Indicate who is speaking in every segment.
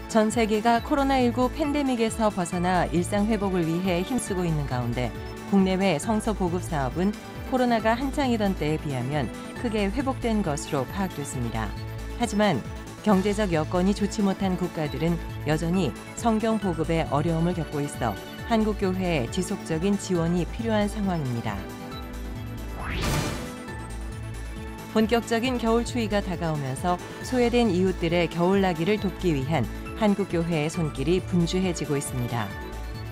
Speaker 1: 전 세계가 코로나19 팬데믹에서 벗어나 일상 회복을 위해 힘쓰고 있는 가운데 국내외 성서 보급 사업은 코로나가 한창이던 때에 비하면 크게 회복된 것으로 파악됐습니다. 하지만 경제적 여건이 좋지 못한 국가들은 여전히 성경 보급에 어려움을 겪고 있어 한국교회에 지속적인 지원이 필요한 상황입니다. 본격적인 겨울 추위가 다가오면서 소외된 이웃들의 겨울나기를 돕기 위한 한국교회의 손길이 분주해지고 있습니다.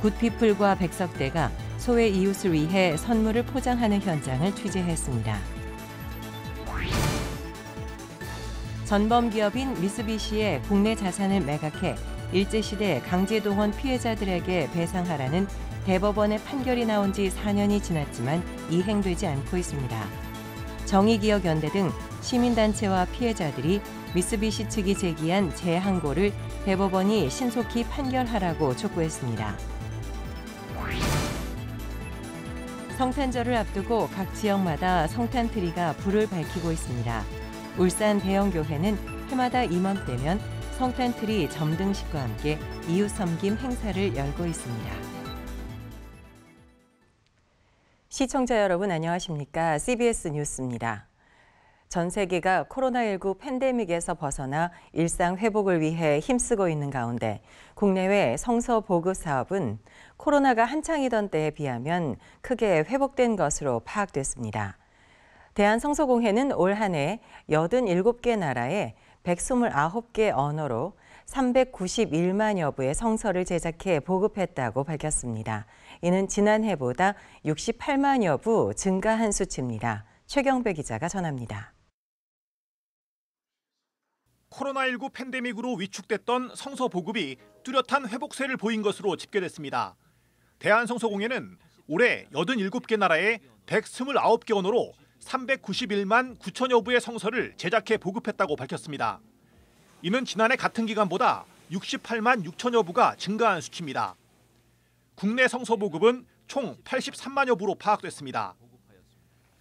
Speaker 1: 굿피플과 백석대가 소외 이웃을 위해 선물을 포장하는 현장을 취재했습니다. 전범기업인 미쓰비시의 국내 자산을 매각해 일제시대 강제동원 피해자들에게 배상하라는 대법원의 판결이 나온 지 4년이 지났지만 이행되지 않고 있습니다. 정의기억연대 등 시민단체와 피해자들이 미쓰비시 측이 제기한 재항고를 대법원이 신속히 판결하라고 촉구했습니다. 성탄절을 앞두고 각 지역마다 성탄 트리가 불을 밝히고 있습니다. 울산 대형교회는 해마다 이맘때면 성탄 트리 점등식과 함께 이웃 섬김 행사를 열고 있습니다. 시청자 여러분 안녕하십니까? CBS 뉴스입니다. 전 세계가 코로나19 팬데믹에서 벗어나 일상 회복을 위해 힘쓰고 있는 가운데 국내외 성서 보급 사업은 코로나가 한창이던 때에 비하면 크게 회복된 것으로 파악됐습니다. 대한성서공회는 올 한 해 87개 나라에 129개 언어로 391만여 부의 성서를 제작해 보급했다고 밝혔습니다. 이는 지난해보다 68만여 부 증가한 수치입니다. 최경배 기자가 전합니다.
Speaker 2: 코로나19 팬데믹으로 위축됐던 성서 보급이 뚜렷한 회복세를 보인 것으로 집계됐습니다. 대한성서공회는 올해 87개 나라에 129개 언어로 391만 9천여 부의 성서를 제작해 보급했다고 밝혔습니다. 이는 지난해 같은 기간보다 68만 6천여 부가 증가한 수치입니다. 국내 성서 보급은 총 83만여 부로 파악됐습니다.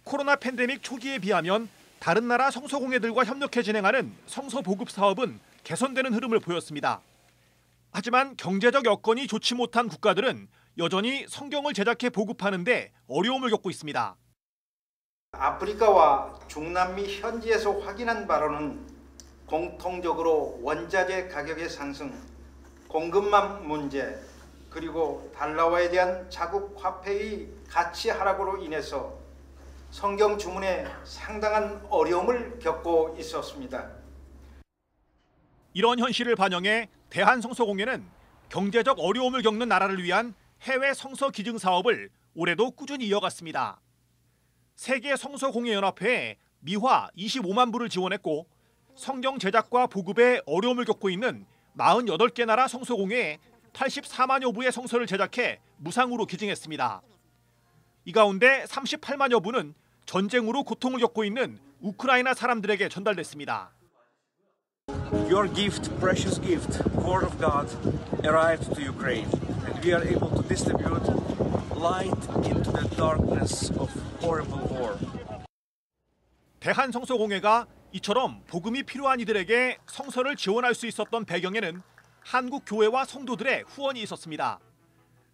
Speaker 2: 코로나 팬데믹 초기에 비하면 다른 나라 성서공회들과 협력해 진행하는 성서 보급 사업은 개선되는 흐름을 보였습니다. 하지만 경제적 여건이 좋지 못한 국가들은 여전히 성경을 제작해 보급하는 데 어려움을 겪고 있습니다.
Speaker 3: 아프리카와 중남미 현지에서 확인한 바로는 공통적으로 원자재 가격의 상승, 공급망 문제, 그리고 달러화에 대한 자국 화폐의 가치 하락으로 인해서 성경 주문에 상당한 어려움을 겪고 있었습니다.
Speaker 2: 이런 현실을 반영해 대한성서공회는 경제적 어려움을 겪는 나라를 위한 해외 성서 기증 사업을 올해도 꾸준히 이어갔습니다. 세계 성서공회연합회에 미화 25만 부를 지원했고 성경 제작과 보급에 어려움을 겪고 있는 48개 나라 성서공회에 84만여 부의 성서를 제작해 무상으로 기증했습니다. 이 가운데 38만여 부는 전쟁으로 고통을 겪고 있는 우크라이나 사람들에게 전달됐습니다.
Speaker 4: Your gift, precious gift, Word of God, arrived to Ukraine, and we are able to distribute light into the darkness of horrible war.
Speaker 2: 대한성서공회가 이처럼 복음이 필요한 이들에게 성서를 지원할 수 있었던 배경에는 한국 교회와 성도들의 후원이 있었습니다.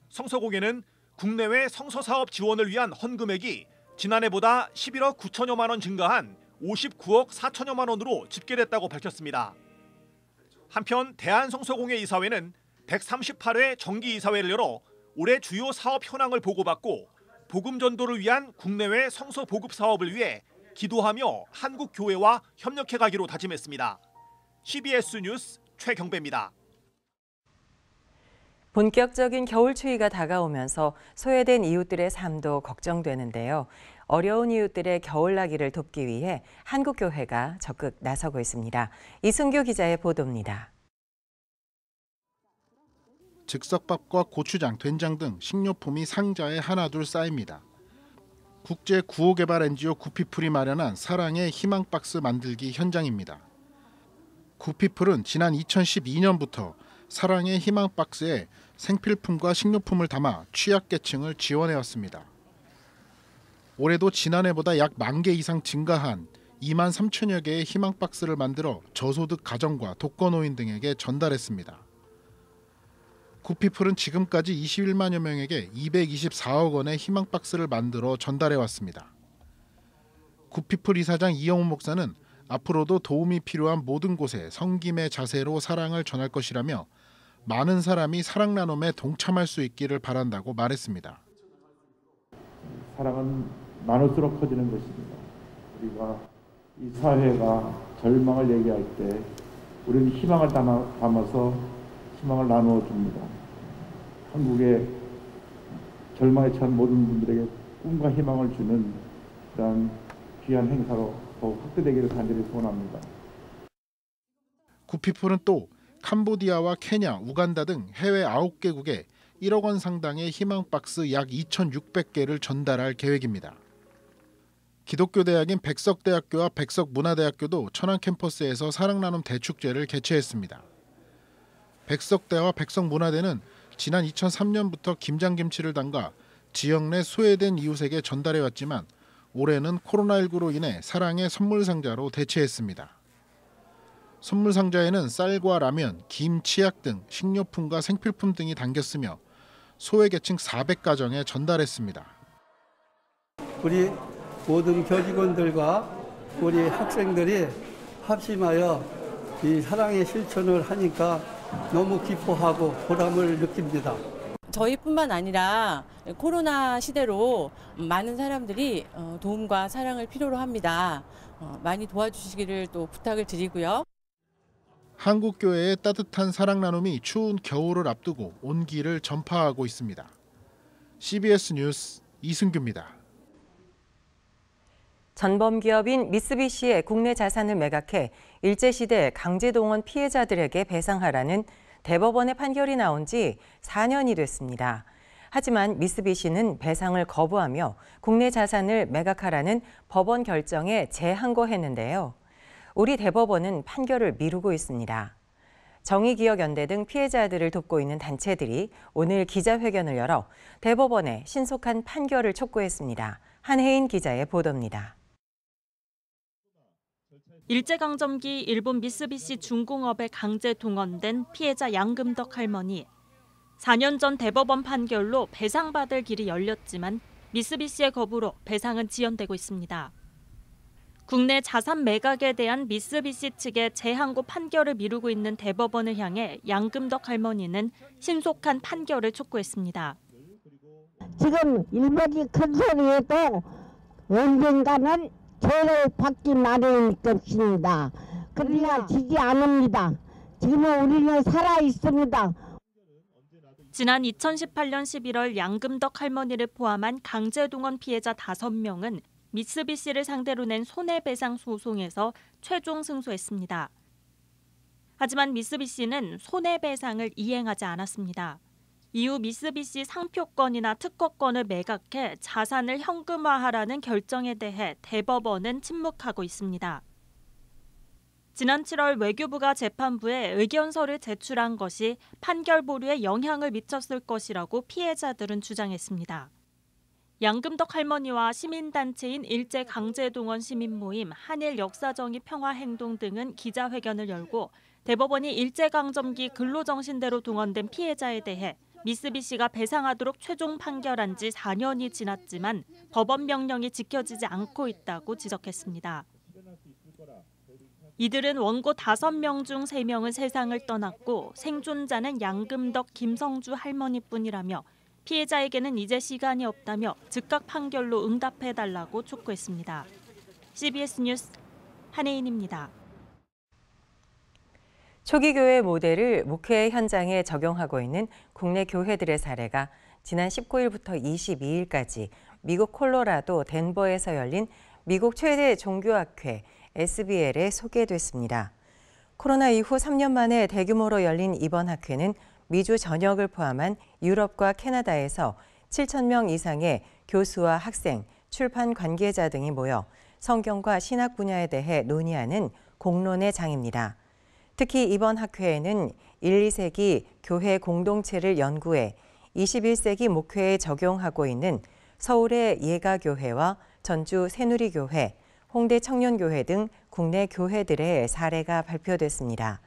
Speaker 2: 성서공회는 국내외 성서 사업 지원을 위한 헌금액이 지난해보다 11억 9천여만 원 증가한 59억 4천여만 원으로 집계됐다고 밝혔습니다. 한편 대한성서공회 이사회는 138회 정기이사회를 열어 올해 주요 사업 현황을 보고받고 복음 전도를 위한 국내외 성서 보급 사업을 위해 기도하며 한국 교회와 협력해 가기로 다짐했습니다. CBS 뉴스 최경배입니다.
Speaker 1: 본격적인 겨울 추위가 다가오면서 소외된 이웃들의 삶도 걱정되는데요. 어려운 이웃들의 겨울나기를 돕기 위해 한국교회가 적극 나서고 있습니다. 이승규 기자의 보도입니다.
Speaker 5: 즉석밥과 고추장, 된장 등 식료품이 상자에 하나둘 쌓입니다. 국제 구호개발 NGO 굿피플이 마련한 사랑의 희망박스 만들기 현장입니다. 굿피플은 지난 2012년부터 사랑의 희망박스에 생필품과 식료품을 담아 취약계층을 지원해왔습니다. 올해도 지난해보다 약 10,000개 이상 증가한 23,000여 개의 희망박스를 만들어 저소득 가정과 독거노인 등에게 전달했습니다. 구피플은 지금까지 21만여 명에게 224억 원의 희망박스를 만들어 전달해 왔습니다. 구피플 이사장 이영훈 목사는 앞으로도 도움이 필요한 모든 곳에 섬김의 자세로 사랑을 전할 것이라며 많은 사람이 사랑 나눔에 동참할 수 있기를 바란다고 말했습니다.
Speaker 6: 사랑은 나눌수록 커지는 것입니다. 우리가 이 사회가 절망을 얘기할 때 우리는 희망을 담아서 희망을 나누어 줍니다. 한국의 절망에 처한 모든 분들에게 꿈과 희망을 주는 그런 귀한 행사로 더욱 확대되기를 간절히 소원합니다.
Speaker 5: 구피플은 또 캄보디아와 케냐, 우간다 등 해외 9개국에 1억 원 상당의 희망박스 약 2,600개를 전달할 계획입니다. 기독교 대학인 백석대학교와 백석문화대학교도 천안 캠퍼스에서 사랑나눔 대축제를 개최했습니다. 백석대와 백석문화대는 지난 2003년부터 김장김치를 담가 지역 내 소외된 이웃에게 전달해왔지만 올해는 코로나19로 인해 사랑의 선물상자로 대체했습니다. 선물상자에는 쌀과 라면, 김, 치약 등 식료품과 생필품 등이 담겼으며 소외계층 400가정에 전달했습니다.
Speaker 7: 우리 모든 교직원들과 우리 학생들이 합심하여 이 사랑의 실천을 하니까 너무 기뻐하고 보람을 느낍니다.
Speaker 8: 저희뿐만 아니라 코로나 시대로 많은 사람들이 도움과 사랑을 필요로 합니다. 많이 도와주시기를 또 부탁을 드리고요.
Speaker 5: 한국교회의 따뜻한 사랑 나눔이 추운 겨울을 앞두고 온기를 전파하고 있습니다. CBS 뉴스 이승규입니다.
Speaker 1: 전범기업인 미쓰비시의 국내 자산을 매각해 일제시대 강제동원 피해자들에게 배상하라는 대법원의 판결이 나온 지 4년이 됐습니다. 하지만 미쓰비시는 배상을 거부하며 국내 자산을 매각하라는 법원 결정에 재항고했는데요. 우리 대법원은 판결을 미루고 있습니다. 정의기억연대 등 피해자들을 돕고 있는 단체들이 오늘 기자회견을 열어 대법원의 신속한 판결을 촉구했습니다. 한혜인 기자의 보도입니다.
Speaker 9: 일제강점기 일본 미쓰비시 중공업에 강제 동원된 피해자 양금덕 할머니. 4년 전 대법원 판결로 배상받을 길이 열렸지만 미쓰비시의 거부로 배상은 지연되고 있습니다. 국내 자산 매각에 대한 미쓰비시 측의 재항고 판결을 미루고 있는 대법원을 향해 양금덕 할머니는 신속한 판결을 촉구했습니다.
Speaker 10: 지금 일본이 큰 소리에도 언젠가는 죄를 받기 마련일 것입니다. 그러나 지지 않습니다. 지금은 우리는 살아 있습니다.
Speaker 9: 지난 2018년 11월 양금덕 할머니를 포함한 강제동원 피해자 5명은 미쓰비시를 상대로 낸 손해배상 소송에서 최종 승소했습니다. 하지만 미쓰비시는 손해배상을 이행하지 않았습니다. 이후 미쓰비시 상표권이나 특허권을 매각해 자산을 현금화하라는 결정에 대해 대법원은 침묵하고 있습니다. 지난 7월 외교부가 재판부에 의견서를 제출한 것이 판결 보류에 영향을 미쳤을 것이라고 피해자들은 주장했습니다. 양금덕 할머니와 시민단체인 일제강제동원 시민모임, 한일역사정의평화행동 등은 기자회견을 열고 대법원이 일제강점기 근로정신대로 동원된 피해자에 대해 미쓰비시가 배상하도록 최종 판결한 지 4년이 지났지만 법원 명령이 지켜지지 않고 있다고 지적했습니다. 이들은 원고 5명 중 3명은 세상을 떠났고 생존자는 양금덕, 김성주 할머니뿐이라며 피해자에게는 이제 시간이 없다며 즉각 판결로 응답해달라고 촉구했습니다. CBS 뉴스 한혜인입니다.
Speaker 1: 초기교회 모델을 목회 현장에 적용하고 있는 국내 교회들의 사례가 지난 19일부터 22일까지 미국 콜로라도 덴버에서 열린 미국 최대 종교학회 SBL에 소개됐습니다. 코로나 이후 3년 만에 대규모로 열린 이번 학회는 미주 전역을 포함한 유럽과 캐나다에서 7,000명 이상의 교수와 학생, 출판 관계자 등이 모여 성경과 신학 분야에 대해 논의하는 공론의 장입니다. 특히 이번 학회에는 1, 2세기 교회 공동체를 연구해 21세기 목회에 적용하고 있는 서울의 예가교회와 전주 새누리교회, 홍대 청년교회 등 국내 교회들의 사례가 발표됐습니다.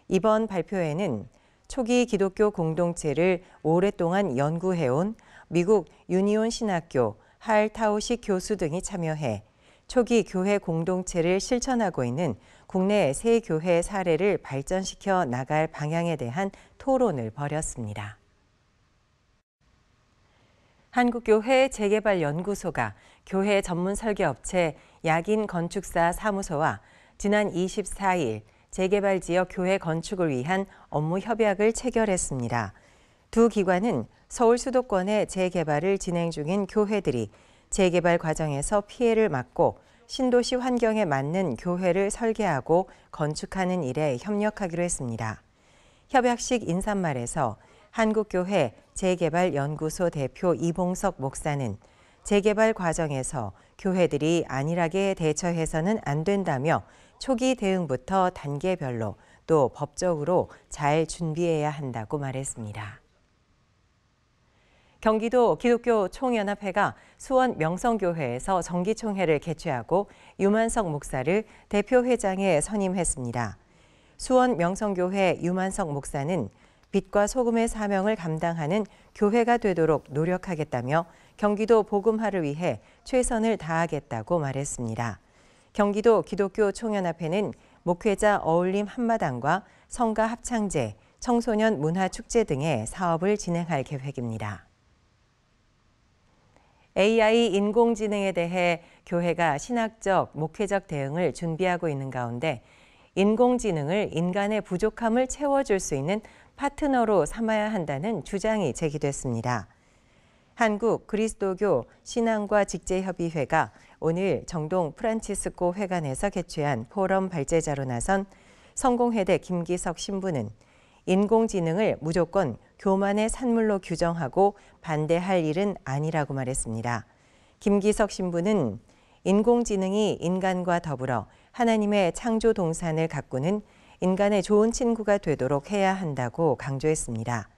Speaker 1: 이번 발표회는 초기 기독교 공동체를 오랫동안 연구해온 미국 유니온 신학교 할타우식 교수 등이 참여해 초기 교회 공동체를 실천하고 있는 국내 새 교회 사례를 발전시켜 나갈 방향에 대한 토론을 벌였습니다. 한국교회 재개발연구소가 교회 전문 설계업체 약인건축사 사무소와 지난 24일 재개발 지역 교회 건축을 위한 업무 협약을 체결했습니다. 두 기관은 서울 수도권의 재개발을 진행 중인 교회들이 재개발 과정에서 피해를 막고 신도시 환경에 맞는 교회를 설계하고 건축하는 일에 협력하기로 했습니다. 협약식 인사말에서 한국교회 재개발연구소 대표 이봉석 목사는 재개발 과정에서 교회들이 안일하게 대처해서는 안 된다며 초기 대응부터 단계별로 또 법적으로 잘 준비해야 한다고 말했습니다. 경기도 기독교 총연합회가 수원 명성교회에서 정기총회를 개최하고 유만석 목사를 대표회장에 선임했습니다. 수원 명성교회 유만석 목사는 빛과 소금의 사명을 감당하는 교회가 되도록 노력하겠다며 경기도 복음화를 위해 최선을 다하겠다고 말했습니다. 경기도 기독교 총연합회는 목회자 어울림 한마당과 성가 합창제, 청소년 문화축제 등의 사업을 진행할 계획입니다. AI 인공지능에 대해 교회가 신학적, 목회적 대응을 준비하고 있는 가운데 인공지능을 인간의 부족함을 채워줄 수 있는 파트너로 삼아야 한다는 주장이 제기됐습니다. 한국 그리스도교 신앙과 직제협의회가 오늘 정동 프란치스코 회관에서 개최한 포럼 발제자로 나선 성공회대 김기석 신부는 인공지능을 무조건 교만의 산물로 규정하고 반대할 일은 아니라고 말했습니다. 김기석 신부는 인공지능이 인간과 더불어 하나님의 창조 동산을 가꾸는 인간의 좋은 친구가 되도록 해야 한다고 강조했습니다.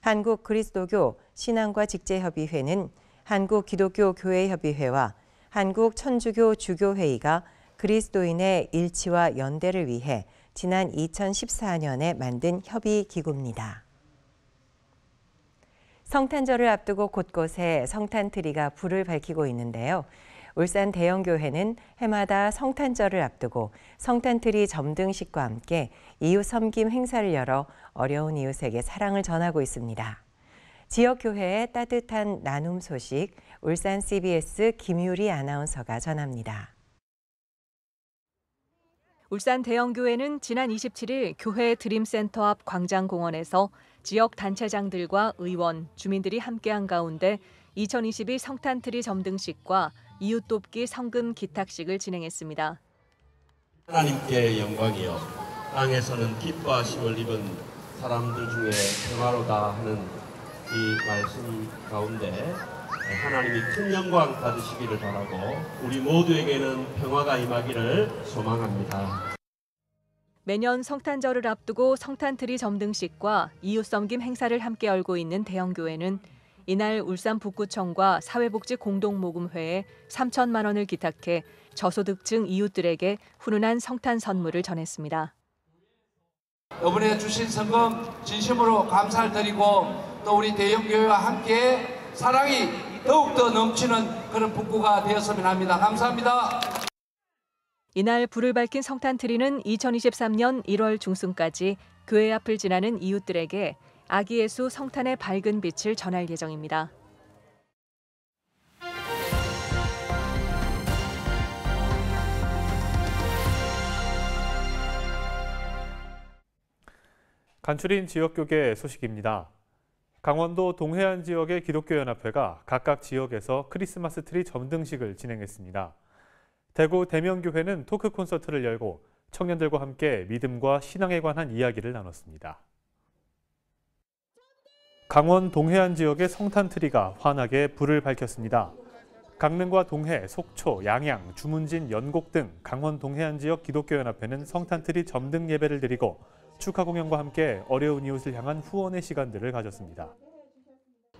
Speaker 1: 한국 그리스도교 신앙과 직제협의회는 한국 기독교 교회협의회와 한국 천주교 주교회의가 그리스도인의 일치와 연대를 위해 지난 2014년에 만든 협의기구입니다. 성탄절을 앞두고 곳곳에 성탄트리가 불을 밝히고 있는데요. 울산 대형교회는 해마다 성탄절을 앞두고 성탄트리 점등식과 함께 이웃 섬김 행사를 열어 어려운 이웃에게 사랑을 전하고 있습니다. 지역교회의 따뜻한 나눔 소식, 울산 CBS 김유리 아나운서가 전합니다.
Speaker 11: 울산 대형교회는 지난 27일 교회 드림센터 앞 광장공원에서 지역 단체장들과 의원, 주민들이 함께한 가운데 2022 성탄트리 점등식과 이웃 돕기 성금 기탁식을 진행했습니다.
Speaker 12: 하나님께 영광이요 땅에서는 기뻐하심을 입은 사람들 중에 평화로다 하는 이 말씀 가운데 하나님이 큰 영광 받으시기를 바라고 우리 모두에게는 평화가 임하기를 소망합니다.
Speaker 11: 매년 성탄절을 앞두고 성탄트리 점등식과 이웃 섬김 행사를 함께 열고 있는 대형교회는 이날 울산 북구청과 사회복지 공동모금회에 3천만 원을 기탁해 저소득층 이웃들에게 훈훈한 성탄 선물을 전했습니다.
Speaker 13: 이번에 주신 성금 진심으로 감사를 드리고 또 우리 대형교회와 함께 사랑이 더욱더 넘치는 그런 북구가 되었으면 합니다. 감사합니다.
Speaker 11: 이날 불을 밝힌 성탄트리는 2023년 1월 중순까지 교회 앞을 지나는 이웃들에게 아기 예수 성탄의 밝은 빛을 전할 예정입니다.
Speaker 14: 간추린 지역교계 소식입니다. 강원도 동해안 지역의 기독교연합회가 각각 지역에서 크리스마스 트리 점등식을 진행했습니다. 대구 대명교회는 토크 콘서트를 열고 청년들과 함께 믿음과 신앙에 관한 이야기를 나눴습니다. 강원 동해안 지역의 성탄트리가 환하게 불을 밝혔습니다. 강릉과 동해, 속초, 양양, 주문진, 연곡 등 강원 동해안 지역 기독교연합회는 성탄트리 점등 예배를 드리고 축하 공연과 함께 어려운 이웃을 향한 후원의 시간들을 가졌습니다.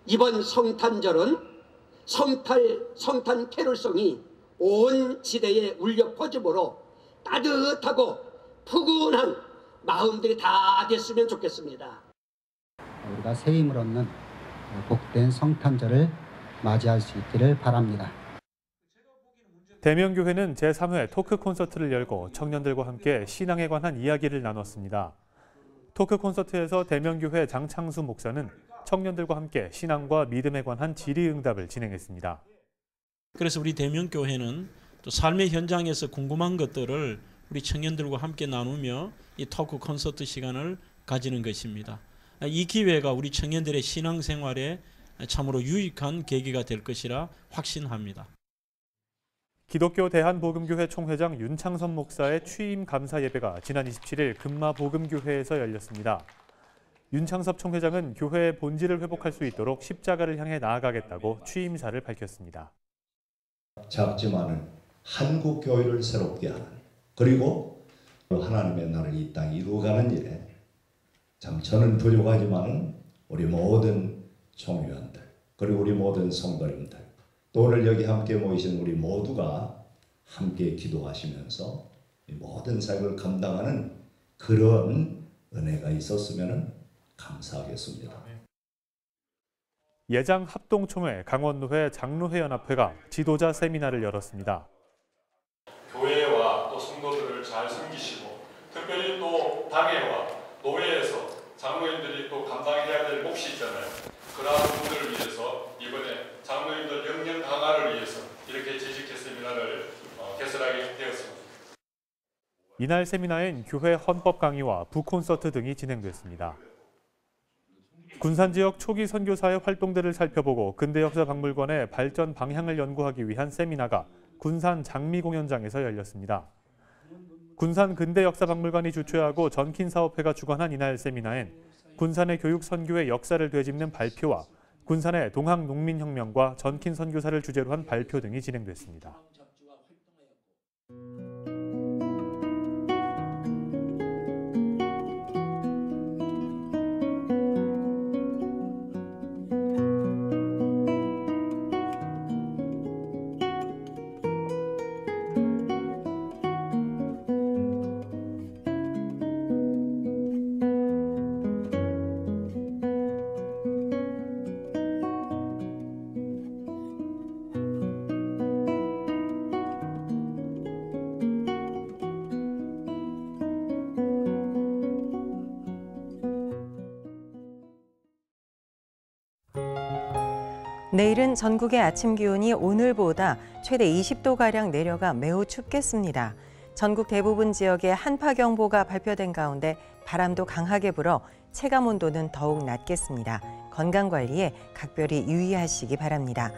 Speaker 15: 이번 성탄절은 성탄 캐롤송이 온 지대에 울려 퍼지므로 따뜻하고 푸근한 마음들이 다 됐으면 좋겠습니다.
Speaker 16: 우리가 새 힘을 얻는 복된 성탄절을 맞이할 수 있기를 바랍니다.
Speaker 14: 대명교회는 제3회 토크 콘서트를 열고 청년들과 함께 신앙에 관한 이야기를 나눴습니다. 토크 콘서트에서 대명교회 장창수 목사는 청년들과 함께 신앙과 믿음에 관한 질의응답을 진행했습니다.
Speaker 17: 그래서 우리 대명교회는 또 삶의 현장에서 궁금한 것들을 우리 청년들과 함께 나누며 이 토크 콘서트 시간을 가지는 것입니다. 이 기회가 우리 청년들의 신앙생활에 참으로 유익한 계기가 될 것이라 확신합니다.
Speaker 14: 기독교 대한복음교회 총회장 윤창선 목사의 취임 감사 예배가 지난 27일 금마복음교회에서 열렸습니다. 윤창섭 총회장은 교회의 본질을 회복할 수 있도록 십자가를 향해 나아가겠다고 취임사를 밝혔습니다.
Speaker 18: 작지만은 한국 교회를 새롭게 하는, 그리고 하나님의 나라를 이 땅에 이루어가는 일에 참 저는 부족하지만은 우리 모든 총회원들, 그리고 우리 모든 성도님들, 또 오늘 여기 함께 모이신 우리 모두가 함께 기도하시면서 이 모든 사역을 감당하는 그런 은혜가 있었으면 감사하겠습니다.
Speaker 14: 예장 합동총회 강원노회 장로회연합회가 지도자 세미나를 열었습니다.
Speaker 19: 교회와 또 성도들을 잘 섬기시고 특별히 또 당회와 노회에서 장로님들이 또 감당해야 될 몫이 있잖아요. 그러한 분들을 위해서 이번에 장로님들 역량 강화를 위해서 이렇게 재직회 세미나를 개설하게 되었습니다.
Speaker 14: 이날 세미나엔 교회 헌법 강의와 북콘서트 등이 진행됐습니다. 군산 지역 초기 선교사의 활동들을 살펴보고 근대역사박물관의 발전 방향을 연구하기 위한 세미나가 군산 장미공연장에서 열렸습니다. 군산 근대역사박물관이 주최하고 전킨사업회가 주관한 이날 세미나엔 군산의 교육 선교의 역사를 되짚는 발표와 군산의 동학농민혁명과 전킨 선교사를 주제로 한 발표 등이 진행됐습니다.
Speaker 1: 내일은 전국의 아침 기온이 오늘보다 최대 20도가량 내려가 매우 춥겠습니다. 전국 대부분 지역에 한파경보가 발표된 가운데 바람도 강하게 불어 체감온도는 더욱 낮겠습니다. 건강관리에 각별히 유의하시기 바랍니다.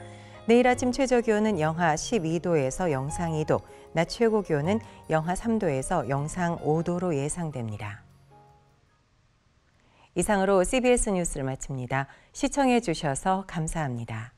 Speaker 1: 내일 아침 최저기온은 영하 12도에서 영상 2도, 낮 최고기온은 영하 3도에서 영상 5도로 예상됩니다. 이상으로 CBS 뉴스를 마칩니다. 시청해 주셔서 감사합니다.